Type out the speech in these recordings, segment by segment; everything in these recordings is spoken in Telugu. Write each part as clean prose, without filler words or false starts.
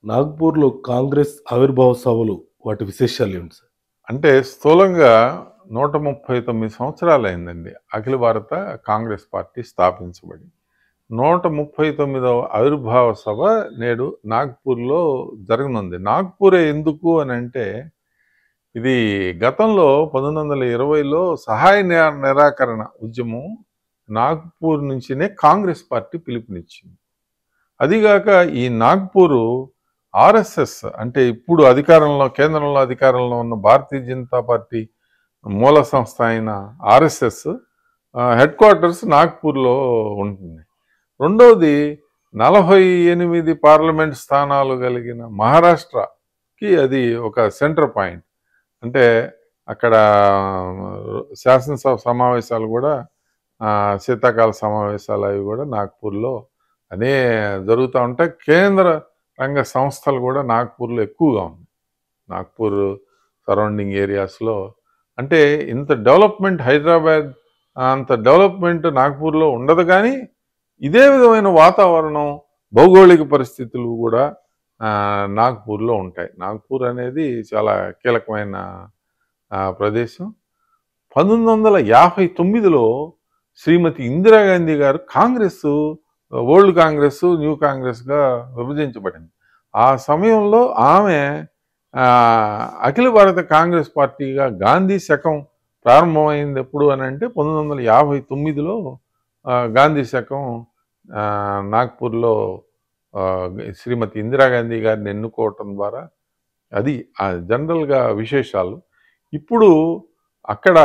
నాగ్పూర్‌లో కాంగ్రెస్ ఆవిర్భావ సభలు వాటి విశేషాలేంటి సార్? అంటే స్థూలంగా 139 సంవత్సరాలైందండి అఖిల భారత కాంగ్రెస్ పార్టీ స్థాపించబడి. 139వ ఆవిర్భావ సభ నేడు నాగ్పూర్‌లో జరగనుంది. నాగ్పూరే ఎందుకు అనంటే, ఇది గతంలో 1920లో సహాయ నిరాకరణ ఉద్యమం నాగ్పూర్ నుంచినే కాంగ్రెస్ పార్టీ పిలుపునిచ్చింది. అదిగాక ఈ నాగ్పూరు ఆర్ఎస్ఎస్ అంటే ఇప్పుడు కేంద్రంలో అధికారంలో ఉన్న భారతీయ జనతా పార్టీ మూల సంస్థ అయిన ఆర్ఎస్ఎస్ హెడ్ క్వార్టర్స్ నాగ్పూర్లో ఉంటుంది. రెండవది 48 పార్లమెంట్ స్థానాలు కలిగిన మహారాష్ట్రకి అది ఒక సెంటర్ పాయింట్. అంటే అక్కడ శాసనసభ సమావేశాలు కూడా శీతాకాల సమావేశాలు అవి కూడా నాగ్పూర్లో జరుగుతూ ఉంటాయి. కేంద్ర రంగ సంస్థలు కూడా నాగ్పూర్లో ఎక్కువగా ఉన్నాయి. నాగ్పూర్ సరౌండింగ్ ఏరియాస్లో అంటే ఇంత డెవలప్మెంట్ హైదరాబాద్ అంత డెవలప్మెంట్ నాగ్పూర్లో ఉండదు, కానీ ఇదే విధమైన వాతావరణం భౌగోళిక పరిస్థితులు కూడా నాగ్పూర్లో ఉంటాయి. నాగ్పూర్ అనేది చాలా కీలకమైన ప్రదేశం. 1959లో శ్రీమతి ఇందిరాగాంధీ గారు ఓల్డ్ కాంగ్రెస్ న్యూ కాంగ్రెస్గా విభజించబడింది. ఆ సమయంలో ఆమె అఖిల భారత కాంగ్రెస్ పార్టీగా గాంధీ శకం ప్రారంభమైంది ఎప్పుడు అని అంటే 1959లో గాంధీ శకం నాగ్పూర్లో శ్రీమతి ఇందిరాగాంధీ గారిని ఎన్నుకోవటం ద్వారా అది జనరల్గా విశేషాలు. ఇప్పుడు అక్కడ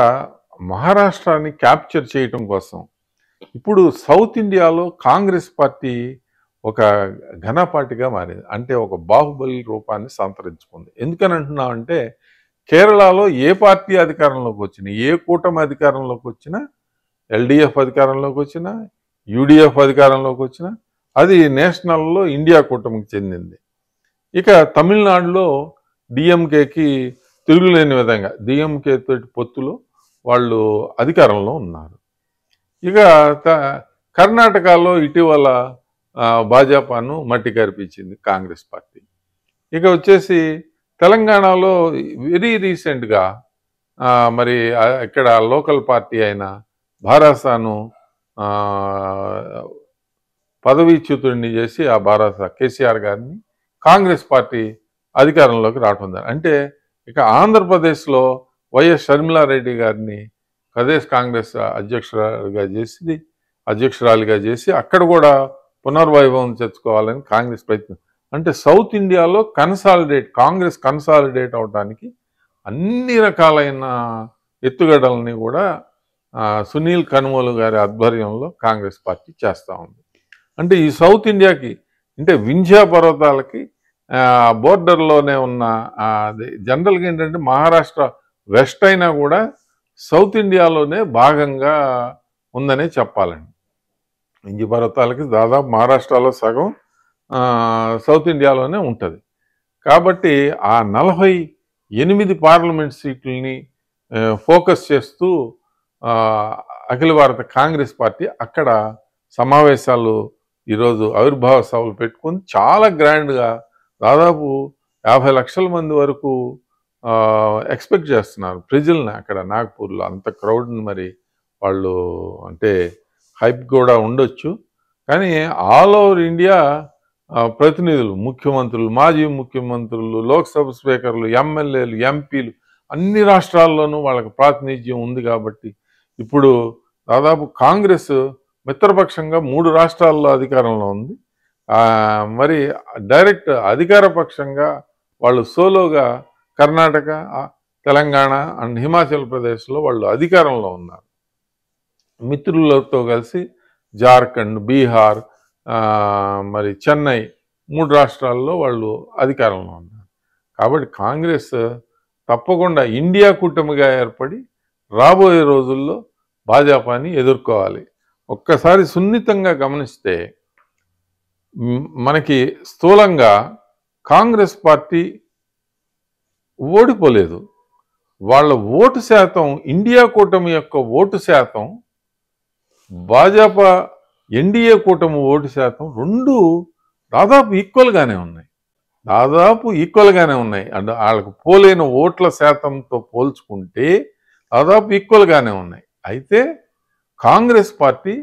మహారాష్ట్రాన్ని క్యాప్చర్ చేయటం కోసం ఇప్పుడు సౌత్ ఇండియాలో కాంగ్రెస్ పార్టీ ఒక ఘనపాటిగా మారింది. అంటే ఒక బాహుబలి రూపాన్ని సంతరించుకుంది. ఎందుకని అంటున్నామంటే, కేరళలో ఏ పార్టీ అధికారంలోకి వచ్చినా, ఏ కూటమి అధికారంలోకి వచ్చినా, ఎల్డిఎఫ్ అధికారంలోకి వచ్చినా, యూడిఎఫ్ అధికారంలోకి వచ్చినా అది నేషనల్లో ఇండియా కూటమికి చెందింది. ఇక తమిళనాడులో డిఎంకేకి తిరుగులేని విధంగా డిఎంకే తోటి పొత్తులో వాళ్ళు అధికారంలో ఉన్నారు. ఇక కర్ణాటకలో ఇటీవల భాజపాను మట్టి కరిపించింది కాంగ్రెస్ పార్టీ. ఇక వచ్చేసి తెలంగాణలో వెరీ రీసెంట్గా మరి ఇక్కడ లోకల్ పార్టీ అయిన భారాసాను పదవీచ్యుతుడిని చేసి ఆ భారాసా కేసీఆర్ గారిని కాంగ్రెస్ పార్టీ అధికారంలోకి రావటం. అంటే ఇక ఆంధ్రప్రదేశ్లో వైఎస్ షర్మిలారెడ్డి గారిని ప్రదేశ్ కాంగ్రెస్ అధ్యక్షురాలిగా చేసి అక్కడ కూడా పునర్వైభవం తెచ్చుకోవాలని కాంగ్రెస్ ప్రయత్నం. అంటే సౌత్ ఇండియాలో కాంగ్రెస్ కన్సాలిడేట్ అవడానికి అన్ని రకాలైన ఎత్తుగడలని కూడా సునీల్ కనుమోలు గారి ఆధ్వర్యంలో కాంగ్రెస్ పార్టీ చేస్తూ ఉంది. అంటే ఈ సౌత్ ఇండియాకి అంటే వింధ్యా పర్వతాలకి బోర్డర్లోనే ఉన్న జనరల్గా ఏంటంటే మహారాష్ట్ర వెస్ట్ అయినా కూడా సౌత్ ఇండియాలోనే భాగంగా ఉందనే చెప్పాలండి. వింధ్య పర్వతాలకి దాదాపు మహారాష్ట్రలో సగం సౌత్ ఇండియాలోనే ఉంటుంది. కాబట్టి ఆ 48 పార్లమెంట్ సీట్లని ఫోకస్ చేస్తూ అఖిల భారత కాంగ్రెస్ పార్టీ అక్కడ సమావేశాలు ఈరోజు ఆవిర్భావ సభలు పెట్టుకొని చాలా గ్రాండ్గా దాదాపు 50 లక్షల మంది వరకు ఎక్స్పెక్ట్ చేస్తున్నారు ప్రజల్ని అక్కడ నాగ్పూర్లో. అంత క్రౌడ్ని మరి వాళ్ళు అంటే హైప్ కూడా ఉండొచ్చు, కానీ ఆల్ ఓవర్ ఇండియా ప్రతినిధులు, ముఖ్యమంత్రులు, మాజీ ముఖ్యమంత్రులు, లోక్సభ స్పీకర్లు, ఎమ్మెల్యేలు, ఎంపీలు అన్ని రాష్ట్రాల్లోనూ వాళ్ళకి ప్రాతినిధ్యం ఉంది. కాబట్టి ఇప్పుడు దాదాపు కాంగ్రెస్ మిత్రపక్షంగా 3 రాష్ట్రాల్లో అధికారంలో ఉంది. మరి డైరెక్ట్ అధికార పక్షంగా వాళ్ళు సోలోగా కర్ణాటక, తెలంగాణ అండ్ హిమాచల్ ప్రదేశ్లో వాళ్ళు అధికారంలో ఉన్నారు. మిత్రులతో కలిసి జార్ఖండ్, బీహార్, మరి చెన్నై 3 రాష్ట్రాల్లో వాళ్ళు అధికారంలో ఉన్నారు. కాబట్టి కాంగ్రెస్ తప్పకుండా ఇండియా కూటమిగా ఏర్పడి రాబోయే రోజుల్లో భాజపాని ఎదుర్కోవాలి. ఒక్కసారి సున్నితంగా గమనిస్తే మనకి స్థూలంగా కాంగ్రెస్ పార్టీ ఓడిపోలేదు. వాళ్ళ ఓటు శాతం, ఇండియా కూటమి యొక్క ఓటు శాతం, భాజపా ఎన్డీఏ కూటమి ఓటు శాతం 2 దాదాపు ఈక్వల్గానే ఉన్నాయి. దాదాపు ఈక్వల్గానే ఉన్నాయి. అంటే వాళ్ళకు పోలైన ఓట్ల శాతంతో పోల్చుకుంటే దాదాపు ఈక్వల్గానే ఉన్నాయి. అయితే కాంగ్రెస్ పార్టీ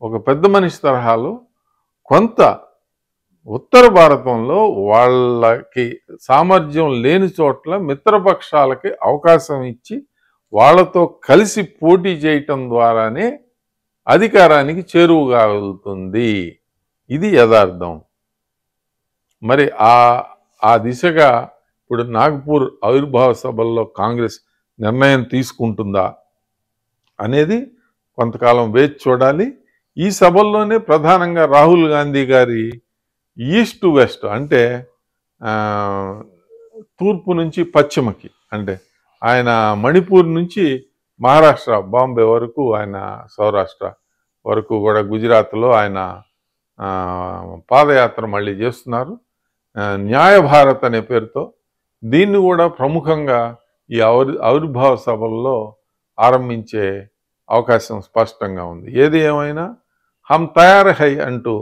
ఒక పెద్ద మనిషి తరహాలో కొంత ఉత్తర భారతంలో వాళ్ళకి సామర్థ్యం లేని చోట్ల మిత్రపక్షాలకి అవకాశం ఇచ్చి వాళ్ళతో కలిసి పోటీ చేయటం ద్వారానే అధికారానికి చేరువగాలుతుంది. ఇది యథార్థం. మరి ఆ దిశగా ఇప్పుడు నాగపూర్ ఆవిర్భావ సభల్లో కాంగ్రెస్ నిర్ణయం తీసుకుంటుందా అనేది కొంతకాలం వేచి చూడాలి. ఈ సభల్లోనే ప్రధానంగా రాహుల్ గాంధీ గారి ఈస్ట్ టు వెస్ట్ అంటే తూర్పు నుంచి పశ్చిమకి, అంటే ఆయన మణిపూర్ నుంచి మహారాష్ట్ర బాంబే వరకు, ఆయన సౌరాష్ట్ర వరకు కూడా గుజరాత్లో ఆయన పాదయాత్ర మళ్ళీ చేస్తున్నారు. న్యాయ భారత్ అనే పేరుతో దీన్ని కూడా ప్రముఖంగా ఈ ఆవిర్భావ సభల్లో ఆరంభించే అవకాశం స్పష్టంగా ఉంది. ఏది ఏమైనా హమ్ తయార్ హై అంటూ,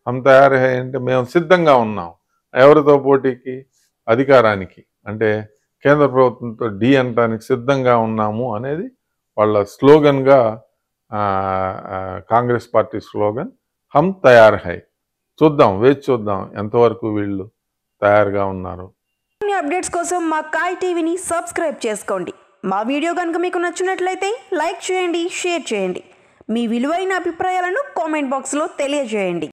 హమ్ తయార్ హై అంటే మేము సిద్ధంగా ఉన్నాం ఎవరితో పోటీకి, అధికారానికి, అంటే కేంద్ర ప్రభుత్వంతో ఢీ అనడానికి సిద్ధంగా ఉన్నాము అనేది వాళ్ళ స్లోగన్గా కాంగ్రెస్ పార్టీ స్లోగన్ హమ్ తయార్ హై. చూద్దాం, వేచి చూద్దాం ఎంతవరకు వీళ్ళు తయారుగా ఉన్నారు. అప్డేట్స్ కోసం మా కాయ్ టీవీని సబ్స్క్రైబ్ చేసుకోండి. మా వీడియో కనుక మీకు నచ్చినట్లయితే లైక్ చేయండి, షేర్ చేయండి. మీ విలువైన అభిప్రాయాలను కామెంట్ బాక్స్లో తెలియజేయండి.